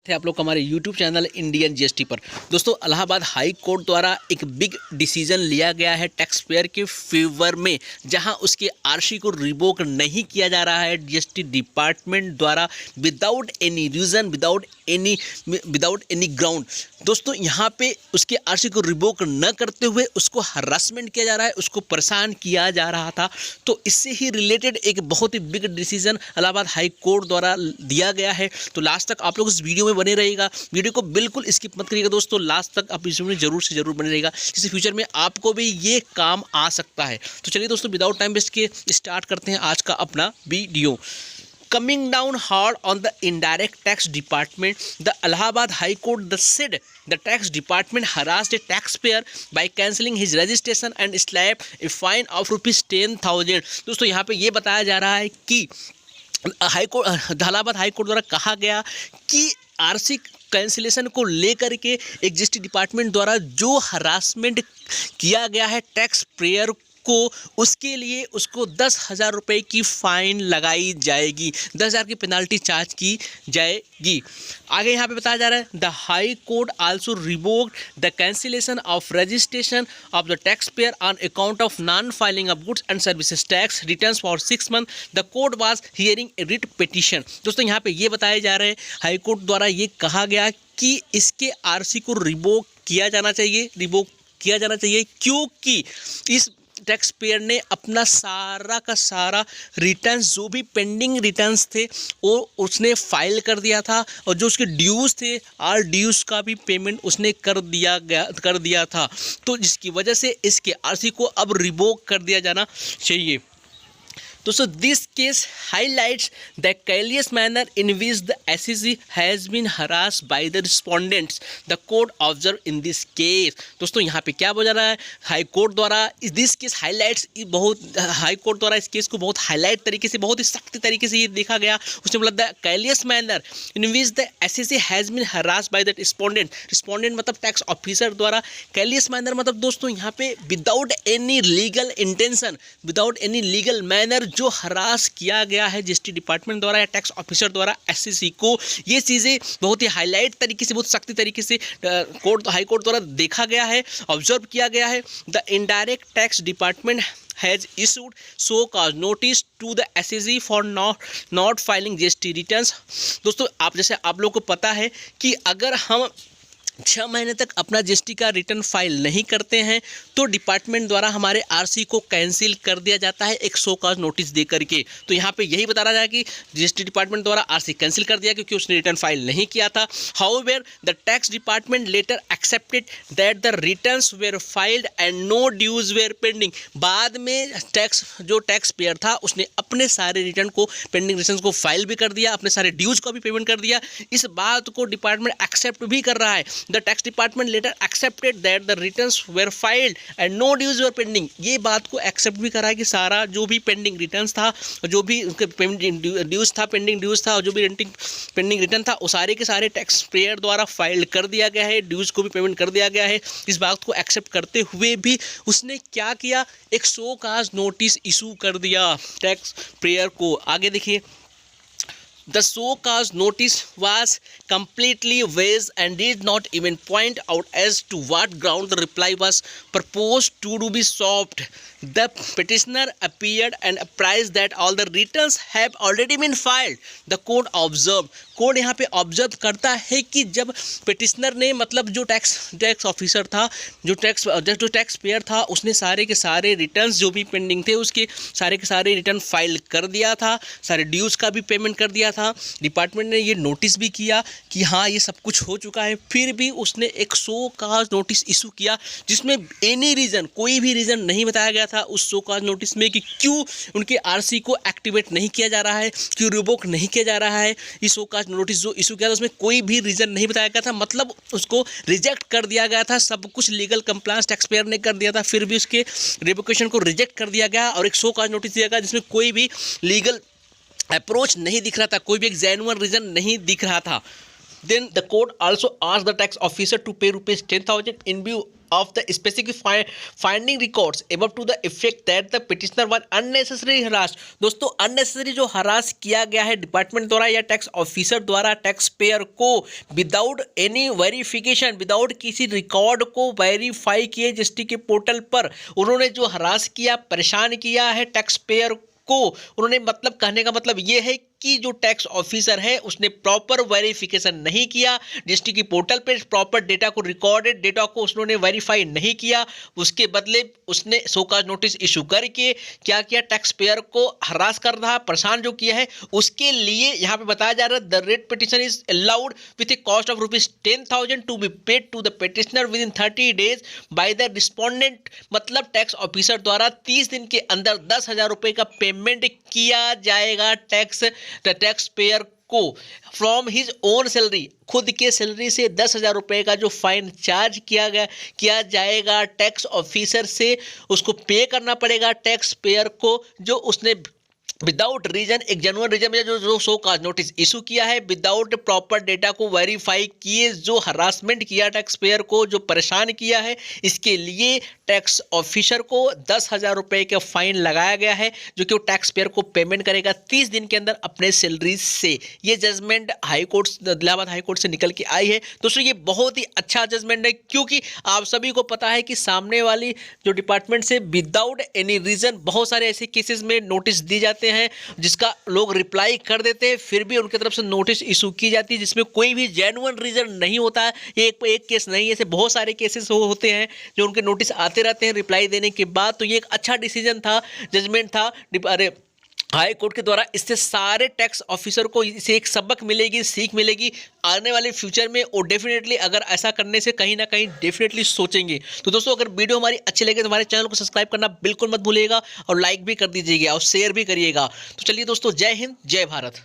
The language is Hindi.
थे आप लोग हमारे YouTube चैनल इंडियन जीएसटी पर। दोस्तों, इलाहाबाद हाई कोर्ट द्वारा एक बिग डिसीजन लिया गया है टैक्स पेयर के फेवर में, जहां उसके आरसी को रिवोक नहीं किया जा रहा है जीएसटी डिपार्टमेंट द्वारा without any reason, without any ground. दोस्तों, यहां पे उसके आरसी को रिवोक न करते हुए उसको हरासमेंट किया जा रहा है, उसको परेशान किया जा रहा था। तो इससे ही रिलेटेड एक बहुत ही big decision Allahabad high court द्वारा दिया गया है। तो लास्ट तक आप लोग इस वीडियो में बने रहिएगा, वीडियो को बिल्कुल स्किप मत करिएगा दोस्तों, लास्ट तक आप इस वीडियो में जरूर से जरूर बने रहिएगा, जिससे फ्यूचर में आपको भी ये काम आ सकता है। तो चलिए दोस्तों, विदाउट टाइम वेस्ट के स्टार्ट करते हैं आज का अपना video. Coming down hard on the indirect tax department, the Allahabad High Court said the tax department harassed a taxpayer by cancelling his registration and slapped a fine of ₹10,000। दोस्तों, यहाँ पे ये बताया जा रहा है कि इलाहाबाद हाई कोर्ट द्वारा कहा गया कि आरसी कैंसिलेशन को लेकर के एक जीएसटी डिपार्टमेंट द्वारा जो हरासमेंट किया गया है टैक्स पेयर को, उसके लिए उसको 10,000 रुपये की फ़ाइन लगाई जाएगी, 10,000 की पेनाल्टी चार्ज की जाएगी। आगे यहाँ पे बताया जा रहा है the high court also revoked the cancellation of registration of the tax payer on account of non filing of goods and services tax returns for 6 month. The court was hearing A writ petition. दोस्तों, यहाँ पे ये बताया जा रहा है हाई कोर्ट द्वारा ये कहा गया कि इसके आरसी को रिवोक किया जाना चाहिए, क्योंकि इस टैक्स पेयर ने अपना सारा का सारा रिटर्न्स, जो भी पेंडिंग रिटर्न्स थे वो उसने फाइल कर दिया था, और जो उसके ड्यूज़ थे आर ड्यूज़ का भी पेमेंट उसने कर दिया था। तो जिसकी वजह से इसके आरसी को अब रिवोक कर दिया जाना चाहिए। दोस्तों, this case highlights the careless manner in which the SEC has been harassed by the respondents, the court observed in this case। दोस्तों, यहाँ पे क्या बोला रहा है हाई कोर्ट द्वारा, this case highlights, high court द्वारा इस केस को बहुत हाईलाइट तरीके से, बहुत ही सख्त तरीके से ये देखा गया। उसने बोला the careless manner in which the SEC has been harassed by the respondent मतलब टैक्स ऑफिसर द्वारा। careless manner मतलब दोस्तों यहाँ पे without any legal intention, without any legal manner जो हरास किया गया है जीएसटी डिपार्टमेंट द्वारा या टैक्स ऑफिसर द्वारा एससीसी को, ये चीज़ें बहुत ही हाईलाइट तरीके से, बहुत सख्त तरीके से हाई कोर्ट द्वारा देखा गया है, ऑब्जर्व किया गया है। The indirect tax department has issued so cause notice to the SEC for not filing GST returns। दोस्तों, जैसे आप लोग को पता है कि अगर हम 6 महीने तक अपना जीएसटी का रिटर्न फाइल नहीं करते हैं तो डिपार्टमेंट द्वारा हमारे आरसी को कैंसिल कर दिया जाता है एक सो कॉज नोटिस दे करके। तो यहाँ पे यही बता रहा है कि जीएसटी डिपार्टमेंट द्वारा आरसी कैंसिल कर दिया क्योंकि उसने रिटर्न फाइल नहीं किया था। However the tax department later accepted that the returns were filed and no dues were pending. बाद में जो टैक्स पेयर था उसने अपने सारे रिटर्न को, पेंडिंग रिटर्न को फाइल भी कर दिया, अपने सारे ड्यूज को भी पेमेंट कर दिया। इस बात को डिपार्टमेंट एक्सेप्ट भी कर रहा है। The tax department later accepted that the returns were filed and no dues were pending। ये बात को एक्सेप्ट भी करा है कि सारा जो भी पेंडिंग रिटर्न्स था, जो भी उनके ड्यूज था, पेंडिंग ड्यूज था, और जो भी पेंडिंग रिटर्न था, वो सारे के सारे टैक्स पेयर द्वारा फाइल कर दिया गया है, ड्यूज को भी पेमेंट कर दिया गया है। इस बात को एक्सेप्ट करते हुए भी उसने क्या किया, एक सो कॉज नोटिस इशू कर दिया टैक्स पेयर को। आगे देखिए, the so cause notice was completely vague and did not even point out as to what ground the reply was proposed to be solved। The petitioner appeared and apprised that all the returns have already been filed। The court observed, court यहाँ पे ऑब्जर्व करता है कि जब पिटिशनर ने, मतलब जो टैक्स ऑफिसर था, जो टैक्स पेयर था, उसने सारे के सारे रिटर्न्स जो भी पेंडिंग थे उसके सारे के सारे रिटर्न फाइल कर दिया था, सारे ड्यूज़ का भी पेमेंट कर दिया था। डिपार्टमेंट ने ये नोटिस भी किया कि हाँ ये सब कुछ हो चुका है, फिर भी उसने एक सो कॉज नोटिस इशू किया जिसमें एनी रीज़न, कोई भी रीज़न नहीं बताया गया था उस सो कॉज नोटिस में कि क्यों उनके आरसी को एक्टिवेट नहीं किया जा रहा है, क्यों रिवोक नहीं किया जा रहा है। इस सो कॉज नोटिस जो इशू किया था उसमें कोई भी रीज़न नहीं बताया गया था, मतलब उसको रिजेक्ट कर दिया गया था। सब कुछ लीगल कंप्लायंस टैक्स पेयर ने कर दिया था, फिर भी उसके रिवोकेशन को रिजेक्ट कर दिया गया और एक सो कॉज नोटिस दिया गया जिसमें कोई भी लीगल अप्रोच नहीं दिख रहा था, कोई भी एक जेन्युइन रीज़न नहीं दिख रहा था। Then the court also asked the tax officer to pay rupees 10,000 in view of the specific finding records above to the effect that the petitioner was unnecessarily harassed। दोस्तों अननेसेसरी जो हरास किया गया है डिपार्टमेंट द्वारा या टैक्स ऑफिसर द्वारा टैक्स पेयर को विदाउट एनी वेरिफिकेशन, विदाउट किसी रिकॉर्ड को वेरीफाई किए जीएसटी के पोर्टल पर उन्होंने जो हरास किया, परेशान किया है टैक्स पेयर को, उन्होंने मतलब कहने का मतलब ये है कि जो टैक्स ऑफिसर है उसने प्रॉपर वेरिफिकेशन नहीं किया, जीएसटी की पोर्टल पे प्रॉपर डेटा को, रिकॉर्डेड डेटा को उसने वेरीफाई नहीं किया, उसके बदले उसने शोकाज नोटिस इशू करके क्या किया, टैक्स पेयर को हरास कर रहा, परेशान जो किया है, उसके लिए यहाँ पे बताया जा रहा है the writ petition is allowed with a cost of ₹10,000 to be paid to the petitioner within 30 days by the respondent. मतलब टैक्स ऑफिसर द्वारा 30 दिन के अंदर 10,000 रुपये का पेमेंट किया जाएगा टैक्स पेयर को फ्रॉम हिज ओन सैलरी, खुद के सैलरी से 10,000 रुपये का जो फाइन चार्ज किया जाएगा टैक्स ऑफिसर से, उसको पे करना पड़ेगा टैक्स पेयर को, जो उसने विदाउट रीजन, एक जेन्युइन रीजन में जो शो काज नोटिस इशू किया है, विदाउट प्रॉपर डेटा को वेरीफाई किए जो हरासमेंट किया टैक्स पेयर को, जो परेशान किया है, इसके लिए टैक्स ऑफिसर को 10,000 रुपये का फाइन लगाया गया है, जो कि वो टैक्स पेयर को पेमेंट करेगा 30 दिन के अंदर अपने सैलरी से। ये judgement high court, Allahabad high court से निकल के आई है। दोस्तों ये बहुत ही अच्छा जजमेंट है, क्योंकि आप सभी को पता है कि सामने वाली जो डिपार्टमेंट से विदाउट एनी रीजन बहुत सारे ऐसे केसेस में नोटिस दी जाते हैं जिसका लोग रिप्लाई कर देते हैं, फिर भी उनकी तरफ से नोटिस इशू की जाती है जिसमें कोई भी जेन्युइन रीजन नहीं होता है। ये एक केस नहीं, ऐसे बहुत सारे केसेस होते हैं जो उनके नोटिस आते रहते हैं रिप्लाई देने के बाद। तो ये एक अच्छा डिसीजन था, जजमेंट था हाई कोर्ट के द्वारा। इससे सारे टैक्स ऑफिसर को इसे एक सबक मिलेगी, सीख मिलेगी आने वाले फ्यूचर में। और डेफिनेटली अगर ऐसा करने से कहीं ना कहीं डेफिनेटली सोचेंगे। तो दोस्तों अगर वीडियो हमारी अच्छी लगे तो हमारे चैनल को सब्सक्राइब करना बिल्कुल मत भूलिएगा और लाइक भी कर दीजिएगा और शेयर भी करिएगा। तो चलिए दोस्तों, जय हिंद, जय भारत।